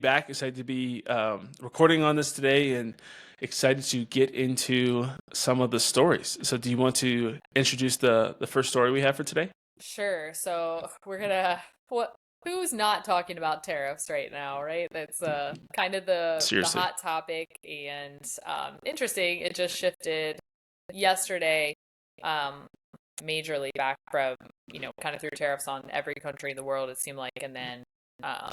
back, excited to be recording on this today, and excited to get into some of the stories. So, do you want to introduce the first story we have for today? Sure. So we're gonna what who's not talking about tariffs right now, right? That's kind of the Seriously. hot topic and interesting. It just shifted yesterday, um, majorly back from, kind of through tariffs on every country in the world, it seemed like, and then um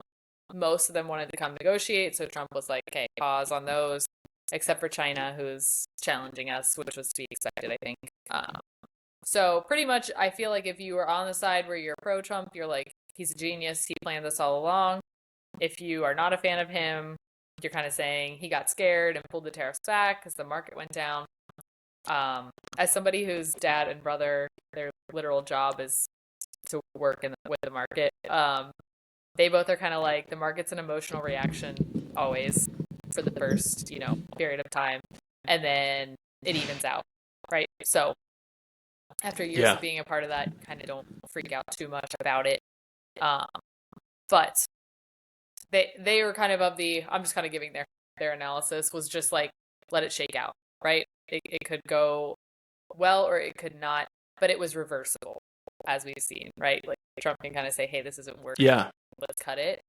most of them wanted to come negotiate. So Trump was like, okay, pause on those, except for China, who's challenging us, which was to be expected, I think. So pretty much, I feel like if you are on the side where you're pro Trump, you're like, he's a genius. He planned this all along. If you are not a fan of him, you're kind of saying he got scared and pulled the tariffs back because the market went down. As somebody whose dad and brother, their literal job is to work with the market, they both are kind of like the market's an emotional reaction always for the first, period of time, and then it evens out, right? So after years Yeah. of being a part of that, you kind of don't freak out too much about it. Um, but they were kind of the I'm just kind of giving their analysis was just like let it shake out, right? It could go well or it could not, but it was reversible as we've seen, right? Like Trump can kind of say, "Hey, this isn't working. Yeah. Let's cut it."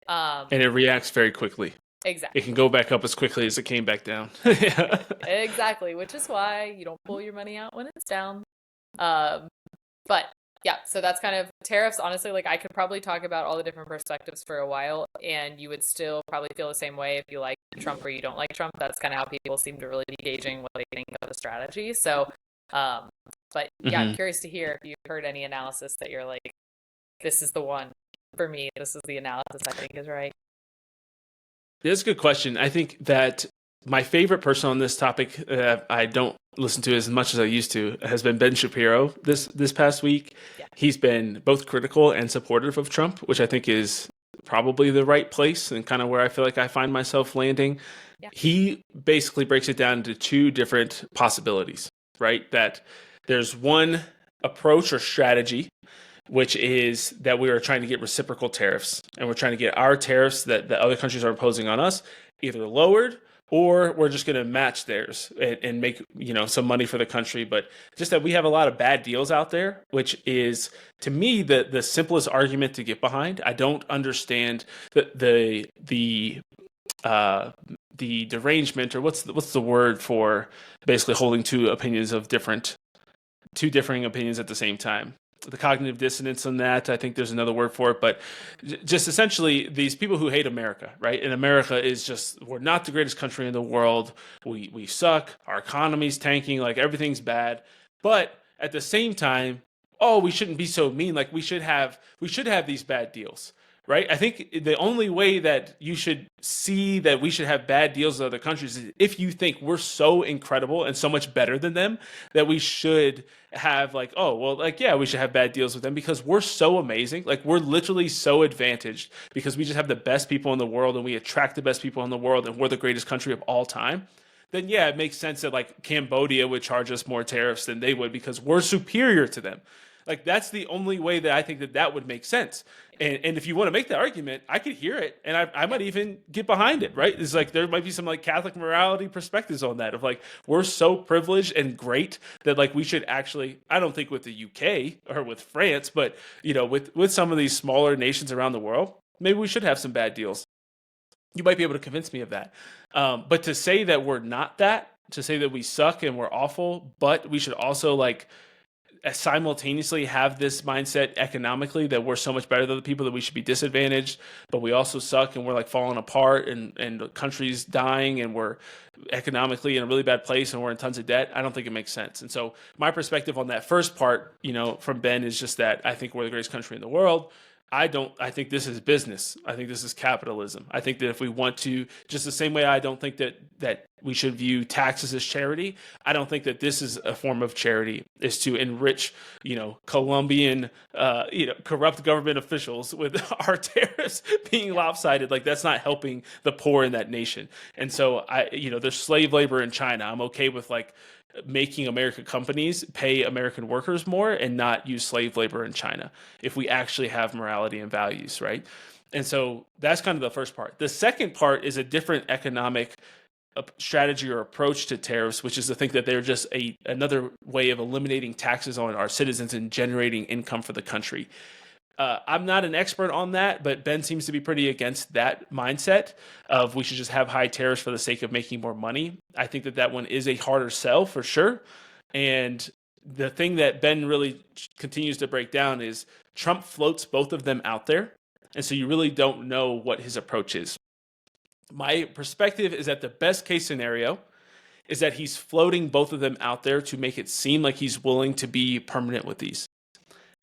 Um, And it reacts very quickly. It can exactly. go back up as quickly as it came back down. Yeah. Exactly, which is why you don't pull your money out when it's down. Um, But yeah, so that's kind of tariffs. Honestly, like I could probably talk about all the different perspectives for a while, and you would still probably feel the same way if you like Trump or you don't like Trump. That's kind of how people seem to really be gauging what they think of the strategy. So, um, but yeah, I'm hmm curious to hear if you've heard any analysis that you're like, this is the one for me. This is the analysis I think is right. That's a good question. I think that my favorite person on this topic, I don't listen to as much as I used to, has been Ben Shapiro this past week. Yeah, He's been both critical and supportive of Trump, which I think is probably the right place and kind of where I feel like I find myself landing. yeah, He basically breaks it down into two different possibilities, right? That there's one approach or strategy, which is that we are trying to get reciprocal tariffs, and we're trying to get our tariffs that other countries are imposing on us either lowered, or we're just going to match theirs and make some money for the country. But just that we have a lot of bad deals out there, which is to me the simplest argument to get behind. I don't understand uh, the derangement, or what's the word for basically holding two differing opinions at the same time. The cognitive dissonance on that, I think there's another word for it, but just essentially these people who hate America, right? And America is just, we're not the greatest country in the world. We suck. Our economy's tanking. Like everything's bad. But at the same time, oh, we shouldn't be so mean. Like we should have these bad deals, right? I think the only way that you should see that we should have bad deals with other countries is if you think we're so incredible and so much better than them that we should have like, oh, well, like, yeah, we should have bad deals with them because we're so amazing. Like, we're literally so advantaged because we just have the best people in the world and we attract the best people in the world and we're the greatest country of all time. Then, yeah, it makes sense that like Cambodia would charge us more tariffs than they would because we're superior to them. Like that's the only way that I think that would make sense. And if you want to make the argument, I could hear it, and I yeah, might even get behind it. Right? It's like there might be some like Catholic morality perspectives on that of like we're so privileged and great that like we should actually. I don't think with the UK or with France, but with some of these smaller nations around the world, maybe we should have some bad deals. You might be able to convince me of that. But to say that we're not that, to say that we suck and we're awful, but we should also like simultaneously have this mindset economically that we're so much better than the people that we should be disadvantaged, but we also suck and we're like falling apart and the country's dying and we're economically in a really bad place and we're in tons of debt. I don't think it makes sense. And so my perspective on that first part, from Ben is just that I think we're the greatest country in the world. I think this is business. I think this is capitalism. I think that if we want to, just the same way I don't think that we should view taxes as charity, I don't think that this is a form of charity, is to enrich, Colombian, corrupt government officials with our tariffs being yeah, lopsided. Like that's not helping the poor in that nation. And so there's slave labor in China. I'm okay with like making American companies pay American workers more and not use slave labor in China if we actually have morality and values, right? And so that's kind of the first part. The second part is a different economic strategy or approach to tariffs, which is to think that they're just another way of eliminating taxes on our citizens and generating income for the country. I'm not an expert on that, but Ben seems to be pretty against that mindset of we should just have high tariffs for the sake of making more money. I think that one is a harder sell for sure. And the thing that Ben really continues to break down is Trump floats both of them out there. And so you really don't know what his approach is. My perspective is that the best case scenario is that he's floating both of them out there to make it seem like he's willing to be permanent with these.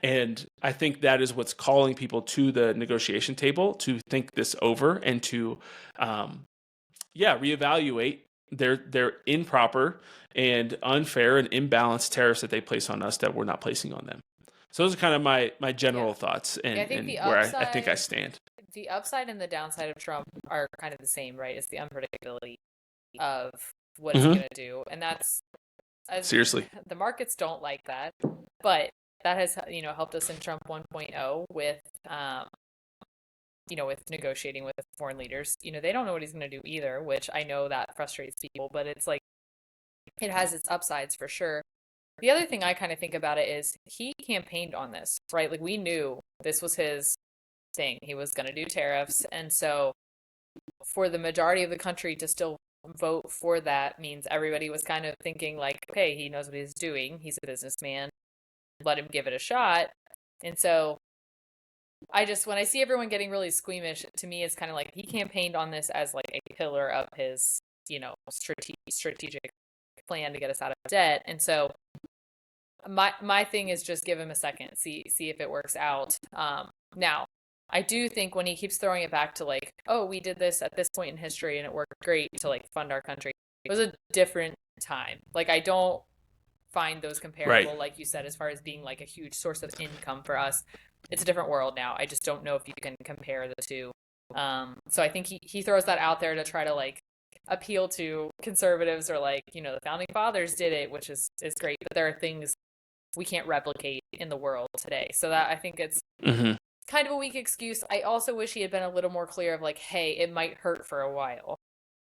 And I think that is what's calling people to the negotiation table to think this over and to, reevaluate their improper and unfair and imbalanced tariffs that they place on us that we're not placing on them. So those are kind of my general thoughts and where I think I stand. The upside and the downside of Trump are kind of the same, right? It's the unpredictability of what he's going to do. And that's seriously, the markets don't like that, but that has, helped us in Trump 1.0 with, with negotiating with foreign leaders. They don't know what he's going to do either, which I know that frustrates people, but it's like, it has its upsides for sure. The other thing I kind of think about it is he campaigned on this, right? Like we knew this was his thing. He was going to do tariffs. And so for the majority of the country to still vote for that means everybody was kind of thinking like, okay, he knows what he's doing. He's a businessman. Let him give it a shot. And so when I see everyone getting really squeamish, to me, it's kind of like he campaigned on this as like a pillar of his, strategic plan to get us out of debt. And so my thing is just give him a second, see if it works out. Now, I do think when he keeps throwing it back to like, oh, we did this at this point in history and it worked great to like fund our country. It was a different time. Like I don't find those comparable, right, like you said, as far as being like a huge source of income for us. It's a different world now. I just don't know if you can compare the two. So I think he throws that out there to try to like appeal to conservatives or like, the founding fathers did it, which is great. But there are things we can't replicate in the world today. So that I think it's kind of a weak excuse. I also wish he had been a little more clear of like, hey, it might hurt for a while.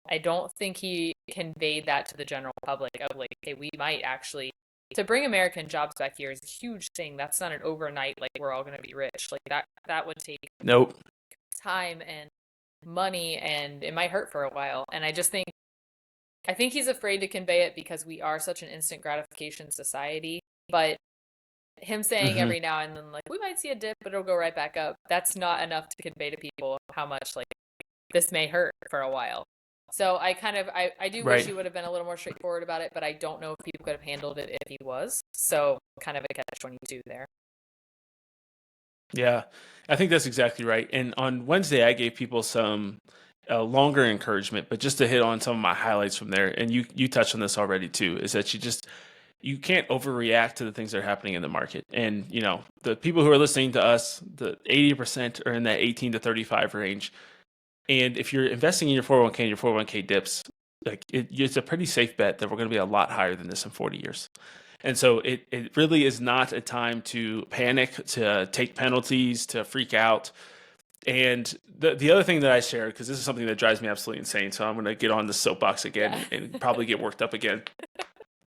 I don't think he conveyed that to the general public of like, hey, we might actually, to bring American jobs back here is a huge thing. That's not an overnight, like we're all going to be rich. Like that would take time and money and it might hurt for a while. And I think he's afraid to convey it because we are such an instant gratification society. But him saying every now and then, like, we might see a dip, but it'll go right back up. That's not enough to convey to people how much like this may hurt for a while. So I do wish he would have been a little more straightforward about it, but I don't know if people could have handled it if he was. So kind of a catch-22 there. Yeah, I think that's exactly right. And on Wednesday, I gave people some longer encouragement, but just to hit on some of my highlights from there, and you touched on this already too, is that you can't overreact to the things that are happening in the market. And, the people who are listening to us, the 80% are in that 18 to 35 range. And if you're investing in your 401k and your 401k dips, like it's a pretty safe bet that we're going to be a lot higher than this in 40 years. And so it really is not a time to panic, to take penalties, to freak out. And the other thing that I shared, because this is something that drives me absolutely insane, so I'm going to get on the soapbox again and probably get worked up again,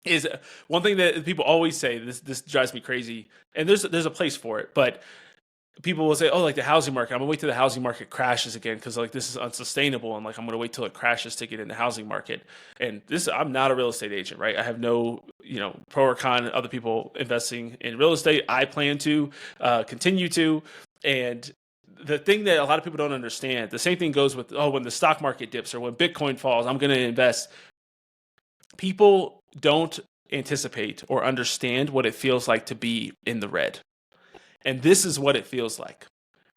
is one thing that people always say, this drives me crazy, and there's a place for it, but people will say, oh, like the housing market, I'm gonna wait till the housing market crashes again because like this is unsustainable, and like I'm gonna wait till it crashes to get in the housing market. And I'm not a real estate agent, right? I have no pro or con other people investing in real estate. I plan to continue to. And the thing that a lot of people don't understand, the same thing goes with, when the stock market dips or when Bitcoin falls, I'm gonna invest. People don't anticipate or understand what it feels like to be in the red. And this is what it feels like,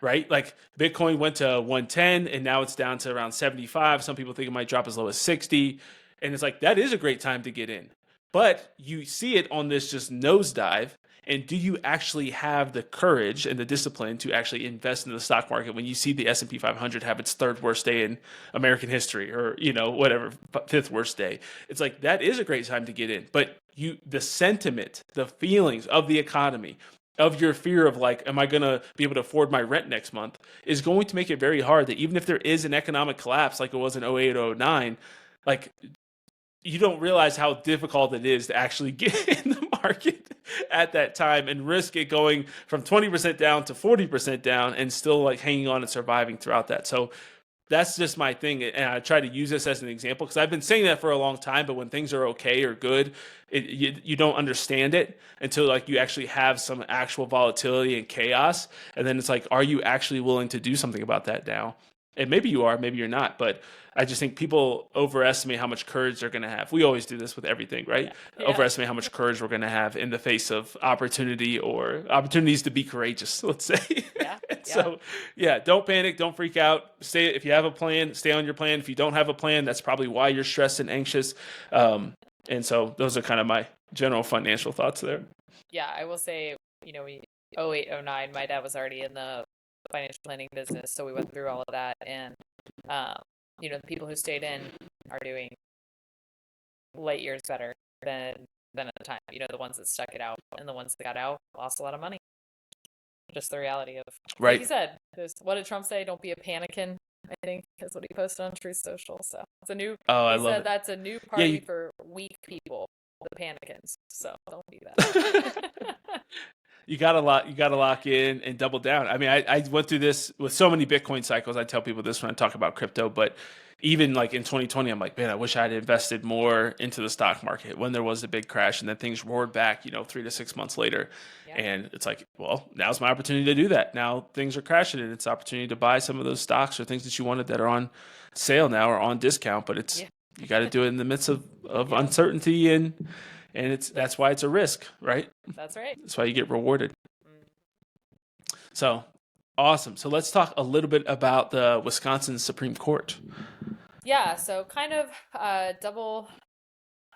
right? Like Bitcoin went to 110 and now it's down to around 75. Some people think it might drop as low as 60. And it's like, that is a great time to get in. But you see it on this just nosedive. And do you actually have the courage and the discipline to actually invest in the stock market when you see the S&P 500 have its third worst day in American history, or, whatever, fifth worst day? It's like, that is a great time to get in. But the sentiment, the feelings of the economy, of your fear of like, am I going to be able to afford my rent next month, is going to make it very hard that even if there is an economic collapse like it was in 08 or 09, like you don't realize how difficult it is to actually get in the market at that time and risk it going from 20% down to 40% down and still like hanging on and surviving throughout that. So that's just my thing. And I try to use this as an example because I've been saying that for a long time, but when things are okay or good, you don't understand it until like you actually have some actual volatility and chaos. And then it's like, are you actually willing to do something about that now? And maybe you are, maybe you're not, but I just think people overestimate how much courage they're going to have. We always do this with everything, right? Yeah. Overestimate how much courage we're going to have in the face of opportunity or opportunities to be courageous, let's say. Yeah. So, don't panic, don't freak out. Stay if you have a plan, stay on your plan. If you don't have a plan, that's probably why you're stressed and anxious. And so those are kind of my general financial thoughts there. Yeah, I will say, we 08, 09, my dad was already in the financial planning business, so we went through all of that, and the people who stayed in are doing light years better than at the time. The ones that stuck it out and the ones that got out lost a lot of money. Just the reality of, right. Like you said, what did Trump say? Don't be a panikin, I think is what he posted on Truth Social. So it's a new. I love it. That's a new party for weak people, the panikins. So don't be that. You gotta lock in and double down. I mean, I went through this with so many Bitcoin cycles. I tell people this when I talk about crypto, but even like in 2020, I'm like, man, I wish I had invested more into the stock market when there was a big crash and then things roared back, 3 to 6 months later. Yeah. And it's like, well, now's my opportunity to do that. Now things are crashing and it's an opportunity to buy some of those stocks or things that you wanted that are on sale now or on discount, but it's, you got to do it in the midst of uncertainty and that's why it's a risk, right? That's right. That's why you get rewarded. So awesome. So let's talk a little bit about the Wisconsin Supreme Court. Yeah, so kind of double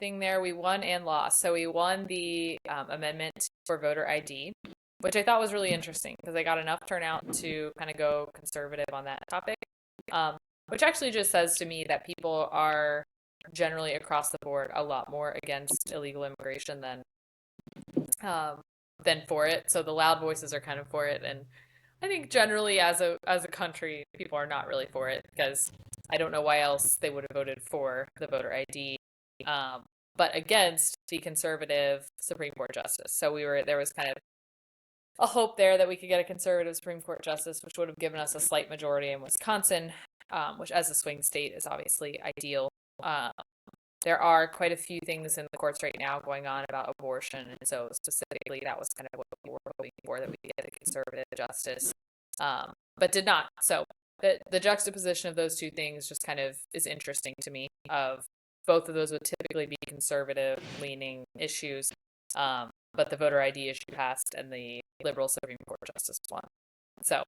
thing there. We won and lost. So we won the amendment for voter ID, which I thought was really interesting because they got enough turnout to kind of go conservative on that topic, which actually just says to me that people are generally across the board a lot more against illegal immigration than for it. So the loud voices are kind of for it, and I think generally as a country, people are not really for it because I don't know why else they would have voted for the voter ID, but against the conservative Supreme Court justice. So there was kind of a hope there that we could get a conservative Supreme Court justice, which would have given us a slight majority in Wisconsin, which as a swing state is obviously ideal. There are quite a few things in the courts right now going on about abortion, and so specifically that was kind of what we were hoping for, that we get a conservative justice, but did not. So the juxtaposition of those two things just kind of is interesting to me. Of both of those would typically be conservative-leaning issues, but the voter ID issue passed, and the liberal Supreme Court justice won. So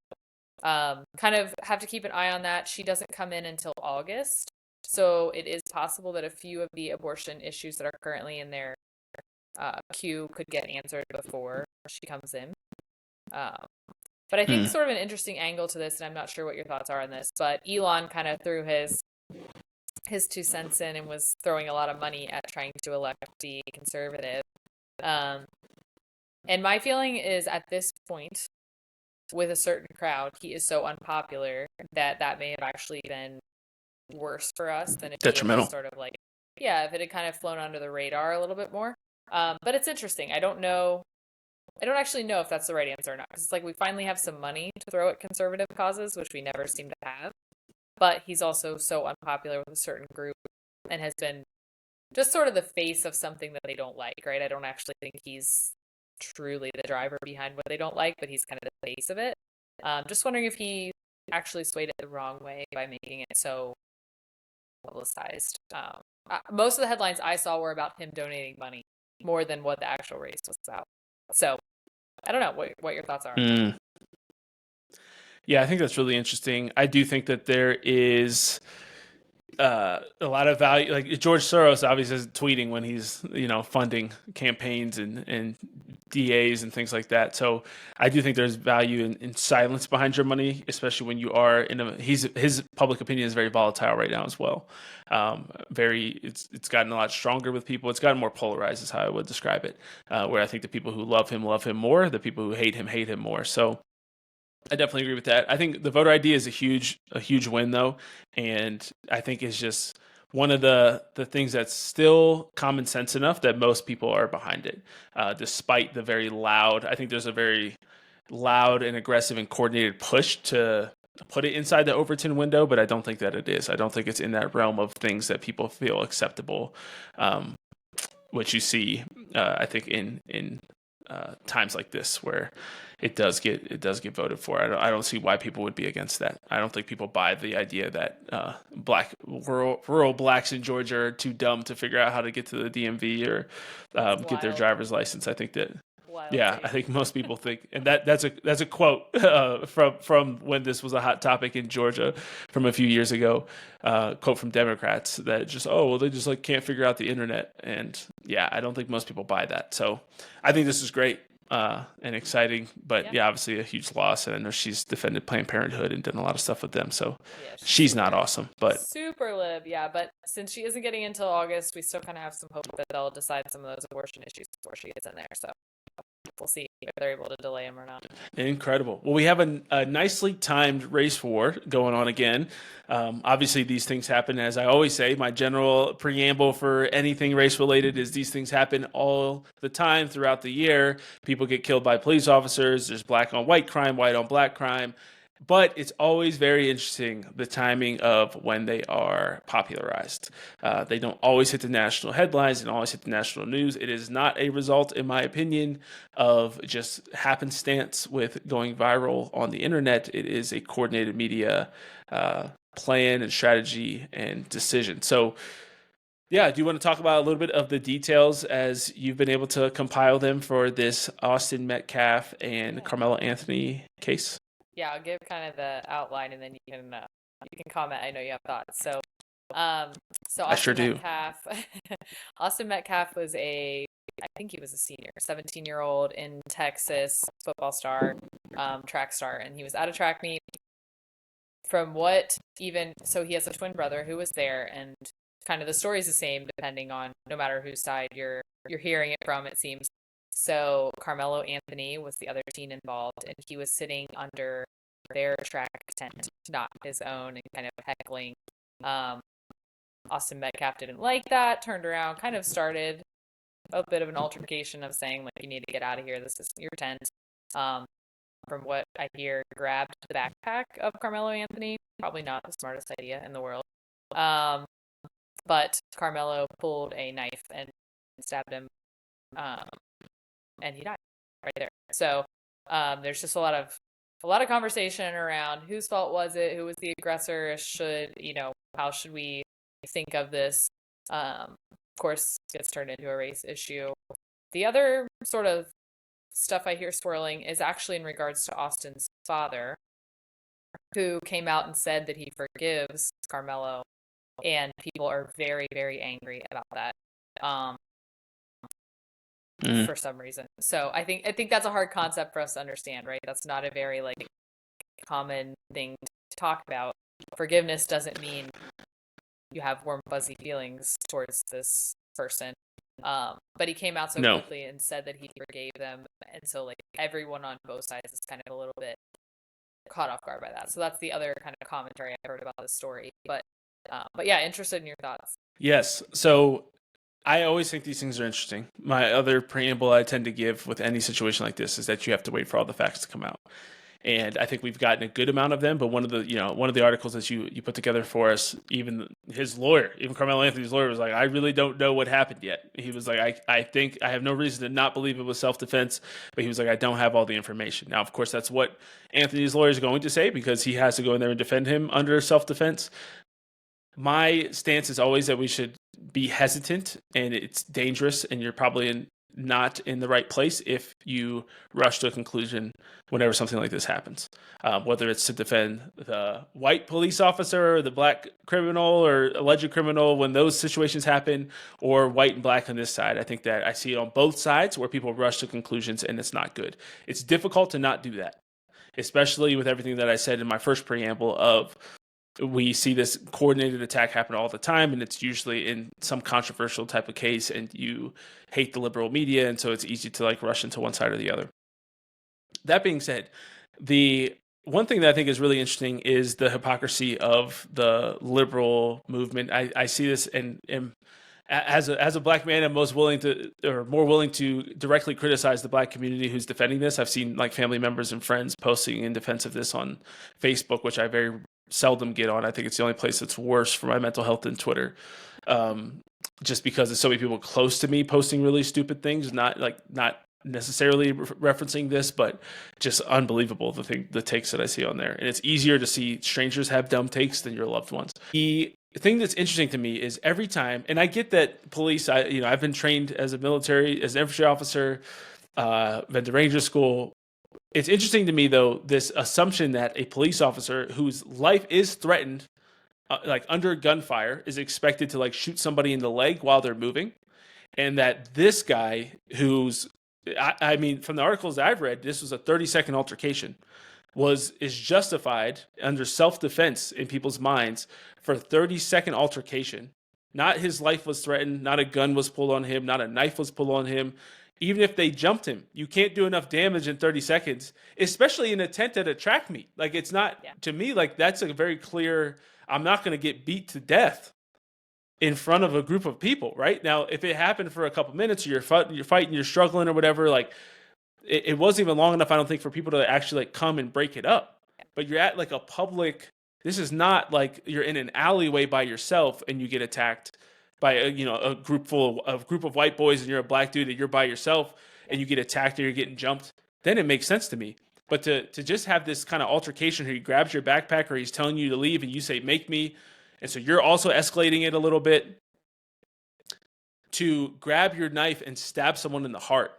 kind of have to keep an eye on that. She doesn't come in until August. So it is possible that a few of the abortion issues that are currently in their queue could get answered before she comes in. But I think sort of an interesting angle to this, and I'm not sure what your thoughts are on this, but Elon kind of threw his 2 cents in and was throwing a lot of money at trying to elect the conservative. And my feeling is at this point, with a certain crowd, he is so unpopular that may have actually been worse for us than if detrimental. It sort of like, if it had kind of flown under the radar a little bit more. But it's interesting. I don't actually know if that's the right answer or not. Because it's like we finally have some money to throw at conservative causes, which we never seem to have. But he's also so unpopular with a certain group and has been just sort of the face of something that they don't like, right? I don't actually think he's truly the driver behind what they don't like, but he's kind of the face of it. Just wondering if he actually swayed it the wrong way by making it so publicized. Most of the headlines I saw were about him donating money more than what the actual race was about. So I don't know what your thoughts are. Yeah, I think that's really interesting. I do think that there is a lot of value. Like George Soros obviously is tweeting when he's funding campaigns and DAs and things like that. So I do think there's value in silence behind your money, especially when you are his public opinion is very volatile right now as well. It's gotten a lot stronger with people. It's gotten more polarized is how I would describe it. Where I think the people who love him more, the people who hate him more. So I definitely agree with that. I think the voter ID is a huge win though, and I think it's just one of the things that's still common sense enough that most people are behind it, despite the very loud. I think there's a very loud and aggressive and coordinated push to put it inside the Overton window, but I don't think that it is. I don't think it's in that realm of things that people feel acceptable, which you see, I think in times like this where it does get voted for. I don't see why people would be against that. I don't think people buy the idea that rural blacks in Georgia are too dumb to figure out how to get to the DMV or get their driver's license. I think that I think most people think, and that's a quote from when this was a hot topic in Georgia from a few years ago. Quote from Democrats that just they just like can't figure out the internet, and I don't think most people buy that. So I think this is great and exciting, but obviously a huge loss. And I know she's defended Planned Parenthood and done a lot of stuff with them, so she's not awesome, but super lib. But since she isn't getting until August, we still kind of have some hope that they'll decide some of those abortion issues before she gets in there. So we'll see if they're able to delay him or not. Incredible. Well, we have a nicely timed race war going on again. Obviously, these things happen. As I always say, my general preamble for anything race related is these things happen all the time throughout the year. People get killed by police officers. There's black on white crime, white on black crime. But it's always very interesting, the timing of when they are popularized. They don't always hit the national headlines and always hit the national news. It is not a result, in my opinion, of just happenstance with going viral on the internet. It is a coordinated media plan and strategy and decision. So, do you want to talk about a little bit of the details as you've been able to compile them for this Austin Metcalf and Carmelo Anthony case? Yeah, I'll give kind of the outline, and then you can comment. I know you have thoughts. So Austin I sure Metcalf, Austin Metcalf was I think he was a senior, 17-year-old in Texas, football star, track star, and he was at a track meet. So he has a twin brother who was there, and kind of the story is the same depending on no matter whose side you're hearing it from, it seems. So Carmelo Anthony was the other teen involved, and he was sitting under their track tent, not his own, and kind of heckling. Austin Metcalf didn't like that, turned around, kind of started a bit of an altercation of saying, like, you need to get out of here, this is your tent. From what I hear, grabbed the backpack of Carmelo Anthony, probably not the smartest idea in the world. But Carmelo pulled a knife and stabbed him. And he died right there. So there's just a lot of conversation around whose fault was it, who was the aggressor, how should we think of this? Of course, gets turned into a race issue. The other sort of stuff I hear swirling is actually in regards to Austin's father, who came out and said that he forgives Carmelo, and people are very, very angry about that. For some reason. So I think that's a hard concept for us to understand, right? That's not a very common thing to talk about. Forgiveness doesn't mean you have warm fuzzy feelings towards this person. But he came out so quickly and said that he forgave them, and so everyone on both sides is kind of a little bit caught off guard by that. So that's the other kind of commentary I heard about this story. But yeah, interested in your thoughts. Yes. So I always think these things are interesting. My other preamble I tend to give with any situation like this is that you have to wait for all the facts to come out. And I think we've gotten a good amount of them, but one of the articles that you put together for us, even his lawyer, even Carmelo Anthony's lawyer was like, I really don't know what happened yet. He was like, I think I have no reason to not believe it was self-defense, but he was like, I don't have all the information. Now, of course, that's what Anthony's lawyer is going to say because he has to go in there and defend him under self-defense. My stance is always that we should be hesitant, and it's dangerous, and you're probably in not in the right place if you rush to a conclusion whenever something like this happens. Whether it's to defend the white police officer or the black criminal or alleged criminal when those situations happen, or white and black on this side. I think that I see it on both sides where people rush to conclusions, and it's not good. It's difficult to not do that, especially with everything that I said in my first preamble of we see this coordinated attack happen all the time, and it's usually in some controversial type of case, and you hate the liberal media, and so it's easy to like rush into one side or the other. That being said, the one thing that I think is really interesting is the hypocrisy of the liberal movement. I see this, and as a black man, I'm more willing to directly criticize the black community who's defending this. I've seen like family members and friends posting in defense of this on Facebook, which I very seldom get on. I think it's the only place that's worse for my mental health than Twitter. Just because there's so many people close to me posting really stupid things, not necessarily referencing this, but just unbelievable the takes that I see on there. And it's easier to see strangers have dumb takes than your loved ones. The thing that's interesting to me is every time, and I get that police, I've been trained as an infantry officer, been to Ranger School. It's interesting to me, though, this assumption that a police officer whose life is threatened, like under gunfire, is expected to like shoot somebody in the leg while they're moving. And that this guy who's, I mean, from the articles that I've read, this was a 30-second altercation, is justified under self-defense in people's minds for a 30-second altercation. Not his life was threatened, not a gun was pulled on him, not a knife was pulled on him. Even if they jumped him, you can't do enough damage in 30 seconds, especially in an attempt at a track meet. Like, it's not, to me, like, that's a very clear, I'm not going to get beat to death in front of a group of people, right? Now, if it happened for a couple minutes, or you're fighting, you're struggling or whatever, like, it wasn't even long enough, I don't think, for people to actually, like, come and break it up. But you're at, like, a public, this is not like you're in an alleyway by yourself and you get attacked by a group of white boys, and you're a black dude and you're by yourself and you get attacked or you're getting jumped, then it makes sense to me. But to just have this kind of altercation where he grabs your backpack or he's telling you to leave and you say, make me, and so you're also escalating it a little bit, to grab your knife and stab someone in the heart.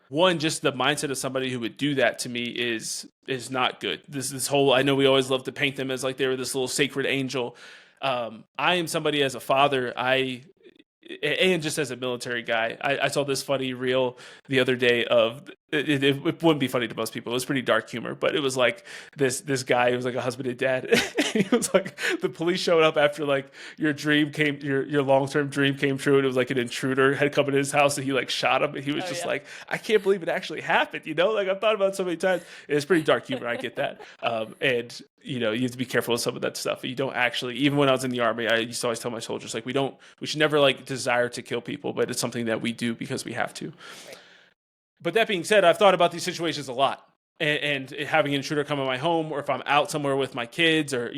One, just the mindset of somebody who would do that to me is not good. This whole, I know we always love to paint them as like they were this little sacred angel. I am somebody as a father, and just as a military guy, I saw this funny reel the other day of, it wouldn't be funny to most people. It was pretty dark humor, but it was like this guy who was like a husband and dad. He was like, the police showed up after like your long-term dream came true, and it was like an intruder had come in his house and he like shot him, and he was like, I can't believe it actually happened. Like I've thought about it so many times. It's pretty dark humor. I get that. And you have to be careful with some of that stuff. You don't actually, even when I was in the Army, I used to always tell my soldiers, like, we should never like desire to kill people, but it's something that we do because we have to. Right. But that being said, I've thought about these situations a lot, and having an intruder come in my home, or if I'm out somewhere with my kids, or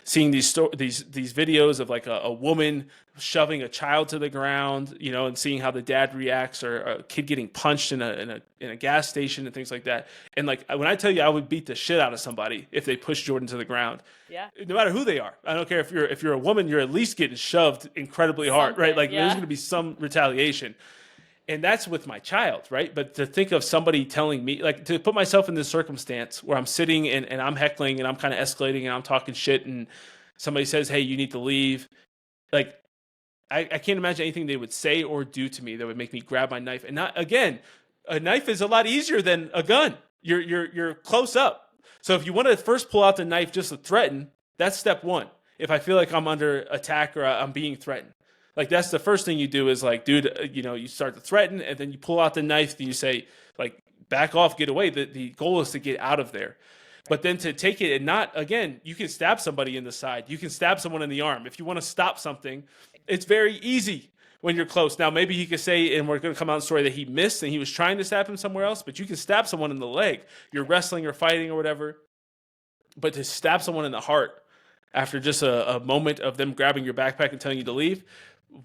seeing these videos of like a woman shoving a child to the ground, and seeing how the dad reacts, or a kid getting punched in a gas station and things like that. And like when I tell you, I would beat the shit out of somebody if they push Jordan to the ground. Yeah. No matter who they are, I don't care if you're a woman, you're at least getting shoved incredibly hard, right? Like there's going to be some retaliation. And that's with my child, right? But to think of somebody telling me, like, to put myself in this circumstance where I'm sitting and I'm heckling and I'm kind of escalating and I'm talking shit, and somebody says, hey, you need to leave. Like, I can't imagine anything they would say or do to me that would make me grab my knife. And not, again, a knife is a lot easier than a gun. You're close up. So if you want to first pull out the knife just to threaten, that's step one. If I feel like I'm under attack or I'm being threatened. Like, that's the first thing you do is like, dude, you start to threaten, and then you pull out the knife, and you say, like, back off, get away. The goal is to get out of there. But then to take it and not, again, you can stab somebody in the side. You can stab someone in the arm. If you want to stop something, it's very easy when you're close. Now, maybe he could say, and we're going to come out in the story, that he missed and he was trying to stab him somewhere else, but you can stab someone in the leg. You're wrestling or fighting or whatever. But to stab someone in the heart after just a moment of them grabbing your backpack and telling you to leave,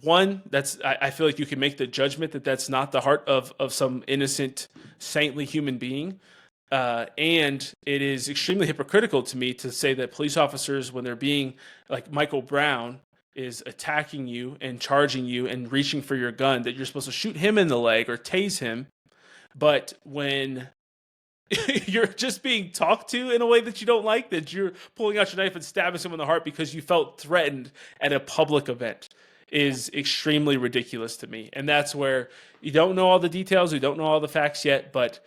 one, I feel like you can make the judgment that that's not the heart of some innocent, saintly human being. And it is extremely hypocritical to me to say that police officers, when they're being, like Michael Brown, is attacking you and charging you and reaching for your gun, that you're supposed to shoot him in the leg or tase him. But when you're just being talked to in a way that you don't like, that you're pulling out your knife and stabbing someone in the heart because you felt threatened at a public event, is extremely ridiculous to me. And that's where you don't know all the details, we don't know all the facts yet, but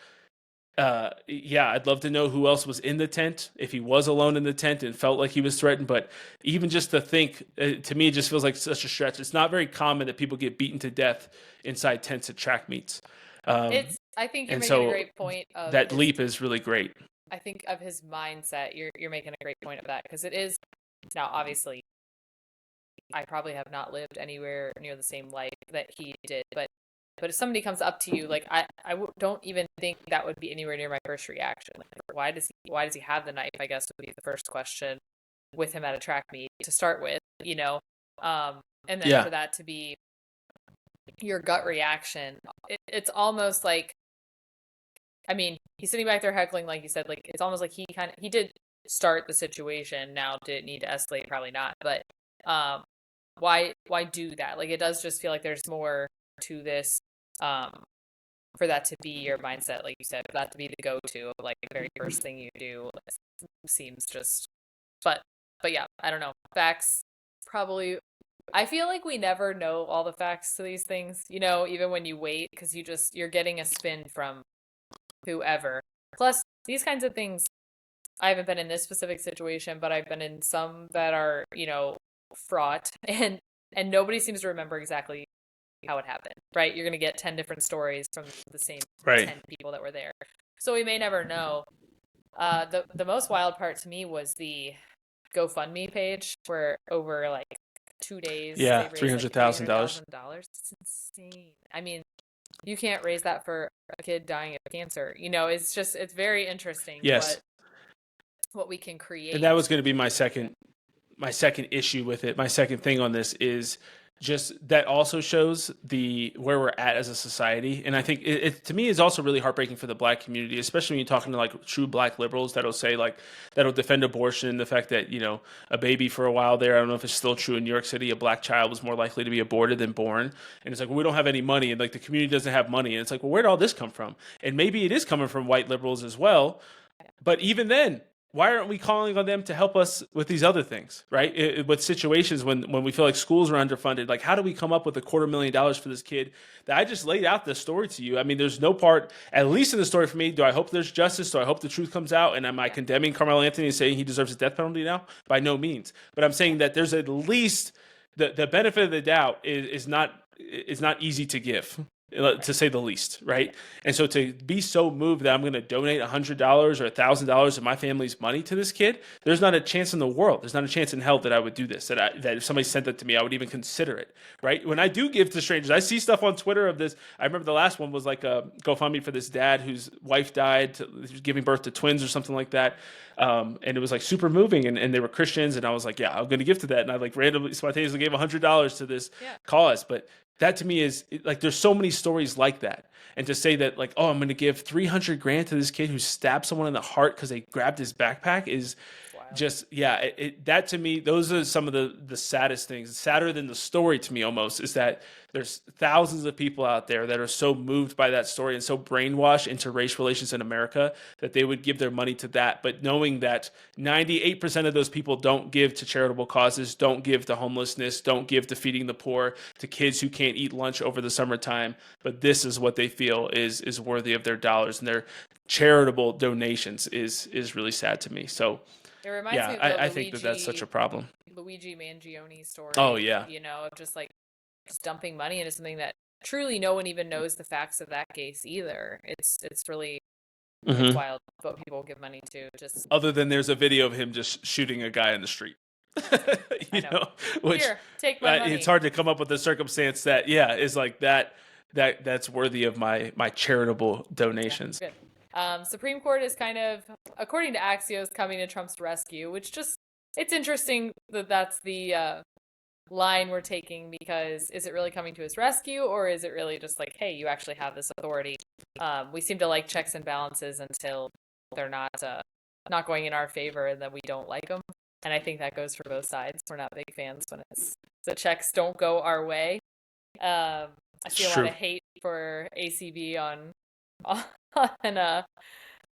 yeah, I'd love to know who else was in the tent, if he was alone in the tent and felt like he was threatened. But even just to think, to me, it just feels like such a stretch. It's not very common that people get beaten to death inside tents at track meets. I think you're making a great point of that leap is really great. I think of his mindset. You're making a great point of that, because it is now, obviously, I probably have not lived anywhere near the same life that he did, but if somebody comes up to you, like don't even think that would be anywhere near my first reaction. Like, why does he have the knife? I guess would be the first question with him at a track meet to start with, and then for that to be your gut reaction, it's almost like, I mean, he's sitting back there heckling, like you said, like it's almost like he did start the situation. Now, did it need to escalate? Probably not. But why do that? Like, it does just feel like there's more to this, for that to be your mindset, like you said, for that to be the go-to of like the very first thing you do, seems just. But yeah, I don't know. Facts probably. I feel like we never know all the facts to these things, even when you wait, because you're getting a spin from whoever. Plus, these kinds of things, I haven't been in this specific situation, but I've been in some that are, fraught, and nobody seems to remember exactly how it happened, right? You're going to get 10 different stories from the same 10 people that were there. So we may never know. The most wild part to me was the GoFundMe page, where over like 2 days, yeah, $300,000. It's insane. I mean, you can't raise that for a kid dying of cancer. It's very interesting. Yes. What we can create. And that was going to be my second issue with it. My second thing on this is just that also shows where we're at as a society. And I think it to me is also really heartbreaking for the Black community, especially when you're talking to like true Black liberals that'll say like, that'll defend abortion, the fact that, a baby for a while there, I don't know if it's still true in New York City, a Black child was more likely to be aborted than born. And it's like, well, we don't have any money, and like the community doesn't have money. And it's like, well, where did all this come from? And maybe it is coming from white liberals as well. But even then, why aren't we calling on them to help us with these other things, right? With situations when we feel like schools are underfunded, like how do we come up with $250,000 for this kid that I just laid out the story to you? I mean, there's no part, at least in the story for me, do I hope there's justice? Do I hope the truth comes out? And am I condemning Carmelo Anthony and saying he deserves a death penalty now? By no means. But I'm saying that there's at least the benefit of the doubt is not easy to give, to say the least, right? And so to be so moved that I'm going to donate $100 or $1,000 of my family's money to this kid, there's not a chance in the world, there's not a chance in hell that I would do this, that if somebody sent that to me, I would even consider it, right? When I do give to strangers, I see stuff on Twitter of this. I remember the last one was like a GoFundMe for this dad whose wife died, he was giving birth to twins or something like that. And it was like super moving, and they were Christians, and I was like, yeah, I'm going to give to that. And I like randomly, spontaneously gave $100 to this cause. But that to me is like, there's so many stories like that. And to say that like, oh, I'm going to give $300,000 to this kid who stabbed someone in the heart because they grabbed his backpack is just, that to me, those are some of the saddest things. Sadder than the story to me almost is that there's thousands of people out there that are so moved by that story and so brainwashed into race relations in America that they would give their money to that. But knowing that 98% of those people don't give to charitable causes, don't give to homelessness, don't give to feeding the poor, to kids who can't eat lunch over the summertime, but this is what they feel is worthy of their dollars, and their charitable donations is really sad to me. So it reminds me of the I think that's such a problem. Luigi Mangione story. Oh yeah. Of just like dumping money into something that truly no one even knows the facts of that case either. It's really it's wild what people give money to. Just other than there's a video of him just shooting a guy in the street. Which here, take my money. It's hard to come up with a circumstance that is like that's worthy of my charitable donations. Yeah, good. Supreme Court is kind of, according to Axios, coming to Trump's rescue, which it's interesting that that's the line we're taking, because is it really coming to his rescue, or is it really just like, hey, you actually have this authority? We seem to like checks and balances until they're not going in our favor and then we don't like them. And I think that goes for both sides. We're not big fans when the checks don't go our way. I It's see a lot true. of hate for ACB on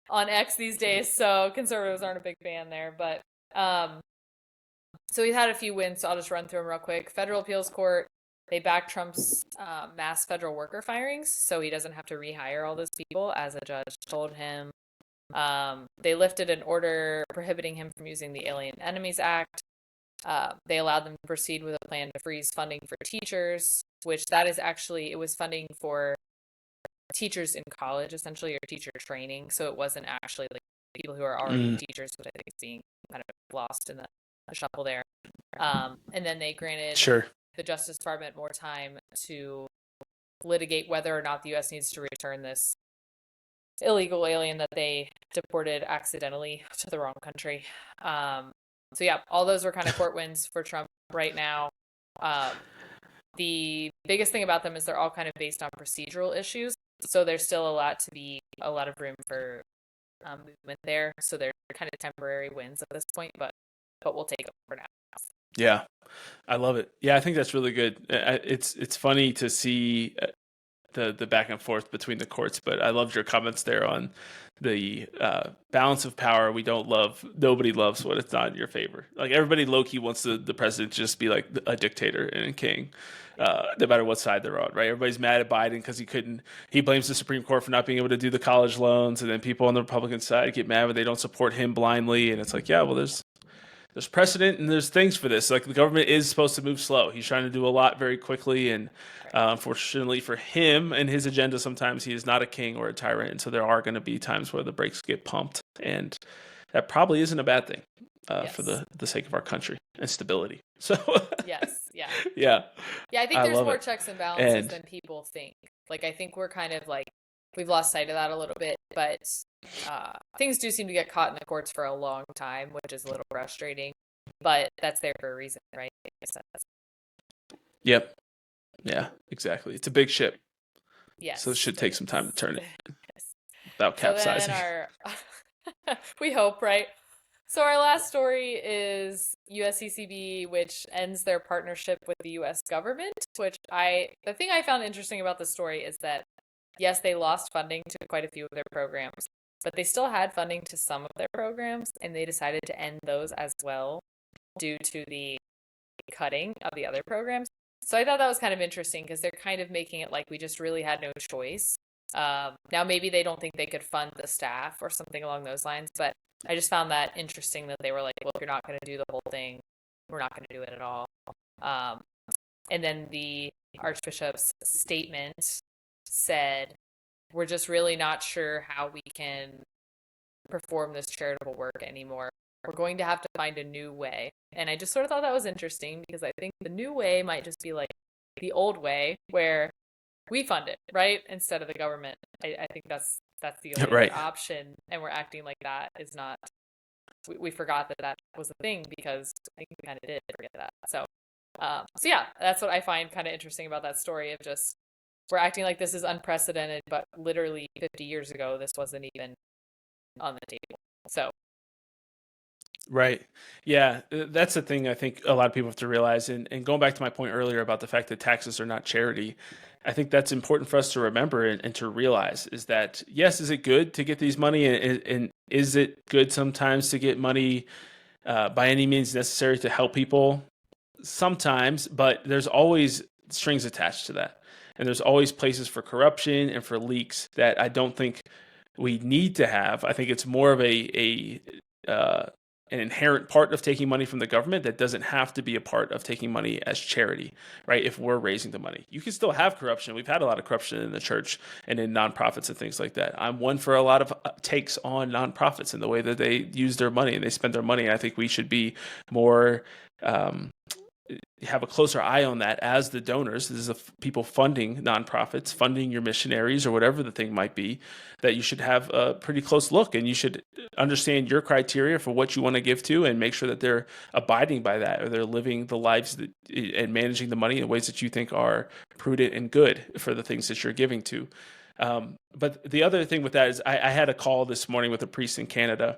on X these days, so conservatives aren't a big fan there. But so we've had a few wins, so I'll just run through them real quick. Federal Appeals Court, they backed Trump's mass federal worker firings, so he doesn't have to rehire all those people, as a judge told him. They lifted an order prohibiting him from using the Alien Enemies Act. They allowed them to proceed with a plan to freeze funding for teachers, which that is actually, it was funding for teachers in college, essentially, or teacher training. So it wasn't actually like people who are already teachers, which I think is being kind of lost in the shuffle there. And then they granted Sure. the Justice Department more time to litigate whether or not the U.S. needs to return this illegal alien that they deported accidentally to the wrong country. So yeah, all those were kind of court wins for Trump right now. The biggest thing about them is they're all kind of based on procedural issues. So there's still a lot of room for movement there. So they're kind of temporary wins at this point, but we'll take them for now. Yeah, I love it. Yeah, I think that's really good. It's funny to see the back and forth between the courts, but I loved your comments there on the balance of power. Nobody loves when it's not in your favor. Like everybody low-key wants the president to just be like a dictator and a king, no matter what side they're on, right? Everybody's mad at Biden because he blames the Supreme Court for not being able to do the college loans, and then people on the Republican side get mad when they don't support him blindly, and it's like, yeah, well, there's precedent and there's things for this. Like the government is supposed to move slow. He's trying to do a lot very quickly, and unfortunately for him and his agenda, sometimes he is not a king or a tyrant. And so there are going to be times where the brakes get pumped, and that probably isn't a bad thing for the sake of our country and stability. So yes, yeah, yeah. I think there's more checks and balances than people think. Like I think we're kind of like we've lost sight of that a little bit, but things do seem to get caught in the courts for a long time, which is a little frustrating, but that's there for a reason, right? Yep. Yeah, exactly. It's a big ship. Yes. So it should take some time to turn it yes. without capsizing. We hope, right? So our last story is USCCB, which ends their partnership with the U.S. government, the thing I found interesting about this story is that, yes, they lost funding to quite a few of their programs, but they still had funding to some of their programs, and they decided to end those as well due to the cutting of the other programs. So I thought that was kind of interesting because they're kind of making it like we just really had no choice. Now, maybe they don't think they could fund the staff or something along those lines, but I just found that interesting that they were like, well, if you're not going to do the whole thing, we're not going to do it at all. And then the Archbishop's statement said, we're just really not sure how we can perform this charitable work anymore. We're going to have to find a new way. And I just sort of thought that was interesting because I think the new way might just be like the old way where we fund it, right? Instead of the government. I think that's the only Right. option. And we're acting like that is not, we forgot that was a thing because I think we kind of did forget that. So yeah, that's what I find kind of interesting about that story of just, we're acting like this is unprecedented, but literally 50 years ago, this wasn't even on the table. So. Right. Yeah. That's the thing I think a lot of people have to realize. And going back to my point earlier about the fact that taxes are not charity, I think that's important for us to remember and to realize is that, yes, is it good to get these money? And is it good sometimes to get money by any means necessary to help people? Sometimes, but there's always strings attached to that. And there's always places for corruption and for leaks that I don't think we need to have. I think it's more of an inherent part of taking money from the government that doesn't have to be a part of taking money as charity, right? If we're raising the money, you can still have corruption. We've had a lot of corruption in the church and in nonprofits and things like that. I'm one for a lot of takes on nonprofits and the way that they use their money and they spend their money. I think we should be more have a closer eye on that as the donors. This is people funding nonprofits, funding your missionaries or whatever the thing might be, that you should have a pretty close look and you should understand your criteria for what you want to give to and make sure that they're abiding by that or they're living the lives and managing the money in ways that you think are prudent and good for the things that you're giving to. But the other thing with that is I had a call this morning with a priest in Canada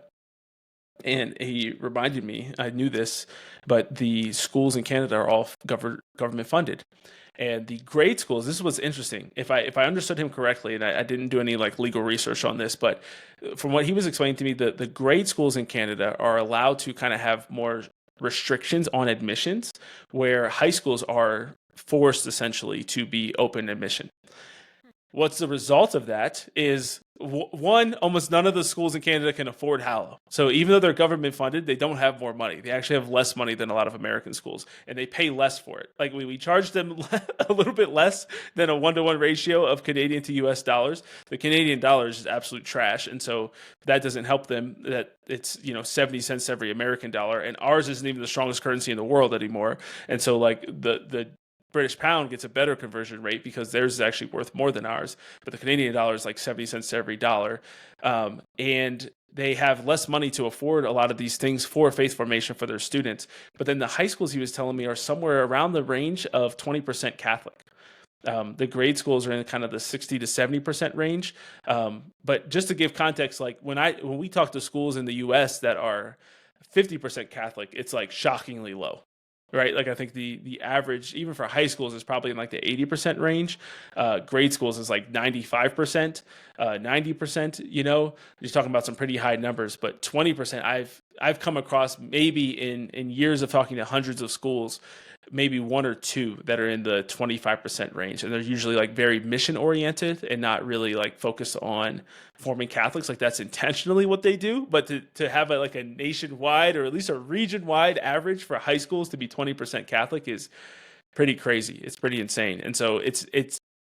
And he reminded me, I knew this, but the schools in Canada are all government funded. And the grade schools, this is what's interesting. If I understood him correctly, and I didn't do any like legal research on this, but from what he was explaining to me, the grade schools in Canada are allowed to kind of have more restrictions on admissions, where high schools are forced essentially to be open admission. What's the result of that is one, almost none of the schools in Canada can afford Hallow. So even though they're government funded, they don't have more money. They actually have less money than a lot of American schools, and they pay less for it. Like we charge them a little bit less than a 1-to-1 ratio of Canadian to US dollars. The Canadian dollar is absolute trash. And so that doesn't help them that it's, 70 cents every American dollar. And ours isn't even the strongest currency in the world anymore. And so like the British pound gets a better conversion rate because theirs is actually worth more than ours. But the Canadian dollar is like 70 cents to every dollar. And they have less money to afford a lot of these things for faith formation for their students. But then the high schools, he was telling me, are somewhere around the range of 20% Catholic. The grade schools are in kind of the 60 to 70% range. But just to give context, like when we talk to schools in the US that are 50% Catholic, it's like shockingly low. Right, like I think the average, even for high schools, is probably in like the 80% range. Grade schools is like 95%, 90%. You're talking about some pretty high numbers. But 20%, I've come across maybe in years of talking to hundreds of schools, maybe one or two that are in the 25% range, and they're usually like very mission oriented and not really like focused on forming Catholics. Like that's intentionally what they do, but to have like a nationwide or at least a region wide average for high schools to be 20% Catholic is pretty crazy. It's pretty insane. And so it's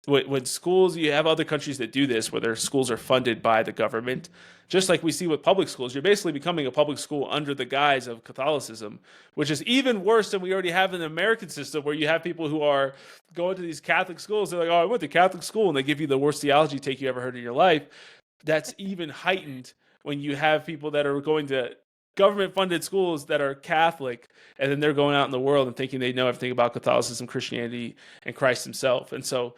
when schools, you have other countries that do this where their schools are funded by the government, just like we see with public schools. You're basically becoming a public school under the guise of Catholicism, which is even worse than we already have in the American system, where you have people who are going to these Catholic schools. They're like, oh, I went to Catholic school, and they give you the worst theology take you ever heard in your life. That's even heightened when you have people that are going to government-funded schools that are Catholic, and then they're going out in the world and thinking they know everything about Catholicism, Christianity, and Christ himself. And so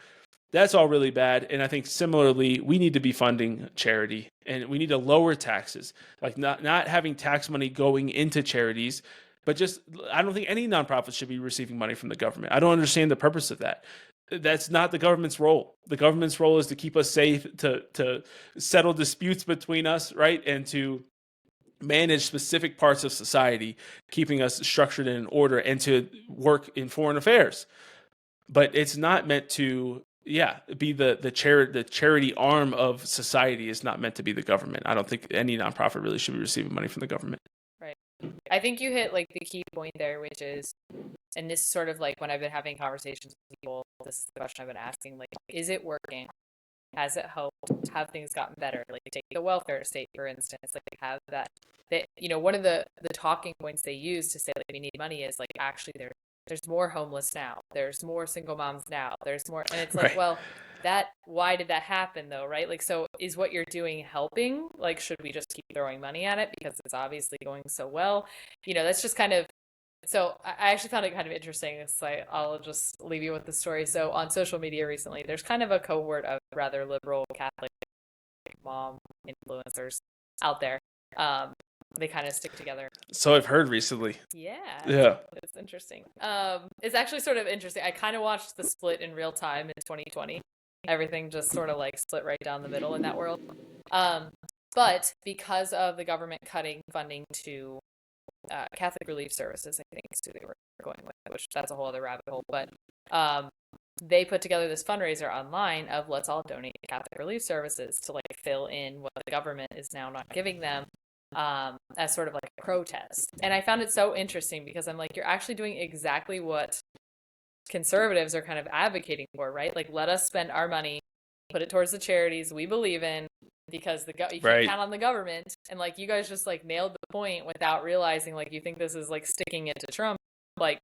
that's all really bad. And I think similarly, we need to be funding charity, and we need to lower taxes, like not having tax money going into charities, but just, I don't think any nonprofit should be receiving money from the government. I don't understand the purpose of that. That's not the government's role. The government's role is to keep us safe, to settle disputes between us, right? And to manage specific parts of society, keeping us structured and in order, and to work in foreign affairs. But it's not meant to be the charity arm of society. Is not meant to be the government. I don't think any nonprofit really should be receiving money from the government. Right. I think you hit like the key point there, which is, and this is sort of like when I've been having conversations with people, this is the question I've been asking, like, is it working? Has it helped? Have things gotten better? Like take the welfare state, for instance, like have that, one of the talking points they use to say like we need money is like, actually there's more homeless now. There's more single moms now. There's more. And it's like, right. Well, why did that happen though? Right. Like, so is what you're doing helping? Like, should we just keep throwing money at it because it's obviously going so well? That's just kind of, so I actually found it kind of interesting. So I'll just leave you with the story. So on social media recently, there's kind of a cohort of rather liberal Catholic mom influencers out there. They kind of stick together. So I've heard recently. Yeah. It's interesting. It's actually sort of interesting. I kind of watched the split in real time in 2020. Everything just sort of like split right down the middle in that world. But because of the government cutting funding to Catholic Relief Services, I think is who they were going with, which that's a whole other rabbit hole. But they put together this fundraiser online of let's all donate to Catholic Relief Services to like fill in what the government is now not giving them. As sort of like a protest. And I found it so interesting because I'm like, you're actually doing exactly what conservatives are kind of advocating for, right? Like, let us spend our money, put it towards the charities we believe in, because you can't count on the government. And like, you guys just like nailed the point without realizing, like, you think this is like sticking it to Trump. Like,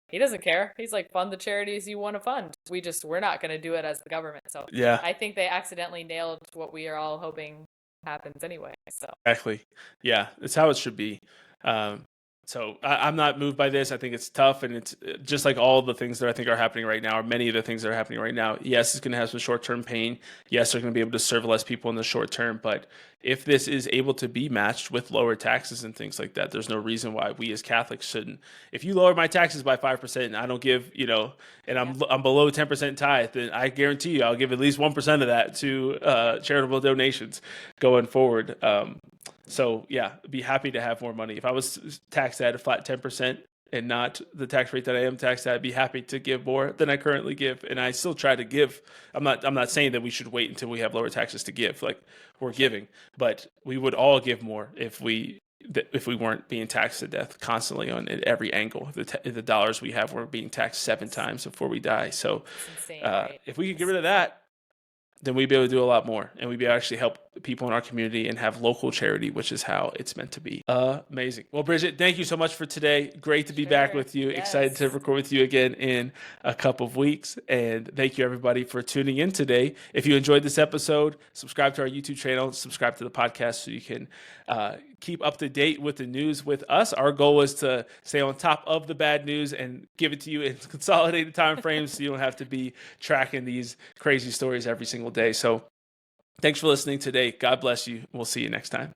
he doesn't care. He's like, fund the charities you want to fund. We're not going to do it as the government. So yeah, I think they accidentally nailed what we are all hoping happens anyway. So exactly, yeah, it's how it should be. So I'm not moved by this. I think it's tough, and it's just like all the things that I think are happening right now, or many of the things that are happening right now. Yes, it's going to have some short-term pain. Yes, they're going to be able to serve less people in the short term. But if this is able to be matched with lower taxes and things like that, there's no reason why we as Catholics shouldn't. If you lower my taxes by 5% and I don't give, and I'm below 10% tithe, then I guarantee you I'll give at least 1% of that to charitable donations going forward. So yeah, be happy to have more money. If I was taxed at a flat 10% and not the tax rate that I am taxed at, I'd be happy to give more than I currently give. And I still try to give. I'm not saying that we should wait until we have lower taxes to give. Like, we're giving, but we would all give more if we weren't being taxed to death constantly on every angle. The dollars we have were being taxed 7 times before we die. So insane, right? if we could get rid of that, then we'd be able to do a lot more, and we'd be able to actually help people in our community and have local charity, which is how it's meant to be. Amazing. Well, Bridget, thank you so much for today. Great to be back with you. Yes. Excited to record with you again in a couple of weeks. And thank you, everybody, for tuning in today. If you enjoyed this episode, subscribe to our YouTube channel, subscribe to the podcast so you can keep up to date with the news with us. Our goal is to stay on top of the bad news and give it to you in consolidated time frames so you don't have to be tracking these crazy stories every single day. So thanks for listening today. God bless you. We'll see you next time.